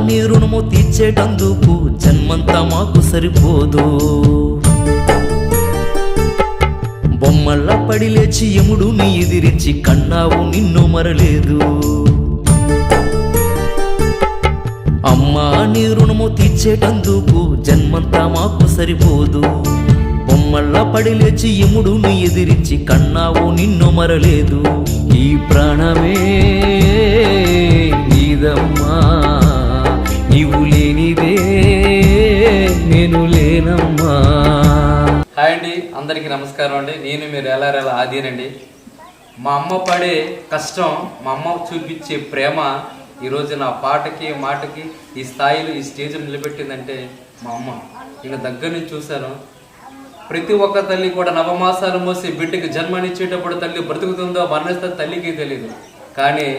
నీ రుణము తీర్చేటందుకు జన్మంతా మాకు సరిపోదు. బొమ్మల్లా పడి లేచి యముడు నీ ఎదిరించి కన్నావు నిన్ను మరలేదు. అమ్మా నీ రుణము తీర్చేటందుకు జన్మంతా మాకు సరిపోదు. బొమ్మల్లా పడి లేచి యముడు నీ ఎదిరించి కన్నావు నిన్ను మరలేదు. ఈ ప్రాణమే నీదమ్మా, నీవు లేనిదే నేను లేనమ్మా. హాయ్ అండి, అందరికీ నమస్కారం అండి. నేను మీరు ఎలా ఆదినండి. మా అమ్మ పడే కష్టం, మా అమ్మ చూపించే ప్రేమ ఈరోజు నా పాటకి మాటకి ఈ స్థాయిలో ఈ స్టేజ్ నిలబెట్టిందంటే మా అమ్మ. నేను దగ్గర నుంచి చూశాను. ప్రతి ఒక్క తల్లి కూడా నవమాసాలు మోసి బిడ్డకి జన్మనిచ్చేటప్పుడు తల్లి బ్రతుకుతుందో మరణిస్తుందో తల్లికి తెలియదు. కానీ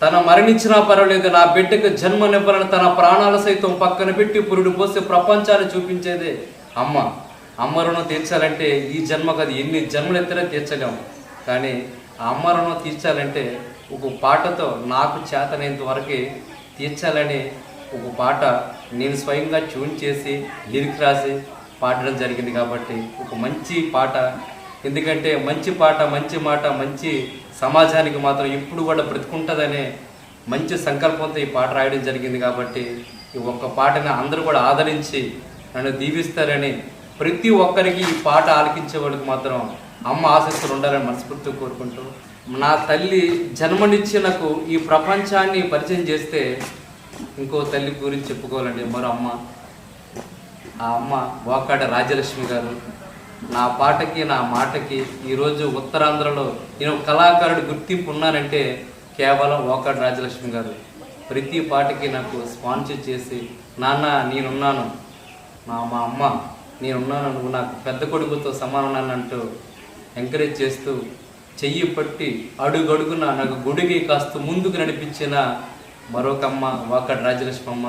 తన మరణించినా పర్వాలేదు, నా బిడ్డకు జన్మనివ్వాలని తన ప్రాణాలు సైతం పక్కన పెట్టి పురుడు పోసి ప్రపంచాన్ని చూపించేదే అమ్మ. అమ్మ రుణం తీర్చాలంటే ఈ జన్మకు అది ఎన్ని జన్మలు ఎత్తినా తీర్చలేము. కానీ ఆ అమ్మ రుణం తీర్చాలంటే ఒక పాటతో నాకు చేతనైనంత వరకు తీర్చాలని ఒక పాట నేను స్వయంగా ట్యూన్ చేసి లిరిక్ రాసి పాడడం జరిగింది. కాబట్టి ఒక మంచి పాట, ఎందుకంటే మంచి పాట, మంచి మాట, మంచి సమాజానికి మాత్రం ఇప్పుడు కూడా బ్రతుకుంటుందనే మంచి సంకల్పంతో ఈ పాట రాయడం జరిగింది. కాబట్టి ఈ ఒక్క పాటని అందరూ కూడా ఆదరించి నన్ను దీవిస్తారని, ప్రతి ఒక్కరికి ఈ పాట ఆలకించే వాళ్ళకి మాత్రం అమ్మ ఆశీస్సులు ఉండాలని మనస్ఫూర్తిగా కోరుకుంటూ, నా తల్లి జన్మనిచ్చి నాకు ఈ ప్రపంచాన్ని పరిచయం చేస్తే ఇంకో తల్లి గురించి చెప్పుకోవాలండి, మరో అమ్మ. ఆ అమ్మ వాకాడ రాజ్యలక్ష్మి గారు. నా పాటకి నా మాటకి ఈరోజు ఉత్తరాంధ్రలో నేను కళాకారుడు గుర్తింపు ఉన్నానంటే కేవలం వాకాడ రాజ్యలక్ష్మి గారు. ప్రతి పాటకి నాకు స్పాన్సర్ చేసి, నాన్న నేనున్నాను, మా అమ్మ నేనున్నాను, నువ్వు నాకు పెద్ద కొడుకుతో సమానం అంటూ ఎంకరేజ్ చేస్తూ చెయ్యి పట్టి అడుగడుగున నాకు గుడికి కాస్త ముందుకు నడిపించిన మరొకమ్మ వాకాడ రాజ్యలక్ష్మి అమ్మ.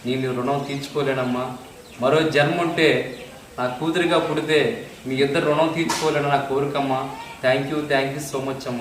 నేను రుణం తీర్చుకోలేనమ్మా. మరో జన్మ ఉంటే నా కూతురిగా పుడితే మీ ఇద్దరు రుణం తీర్చుకోలేను నా కోరికమ్మా. థ్యాంక్ యూ సో మచ్ అమ్మ.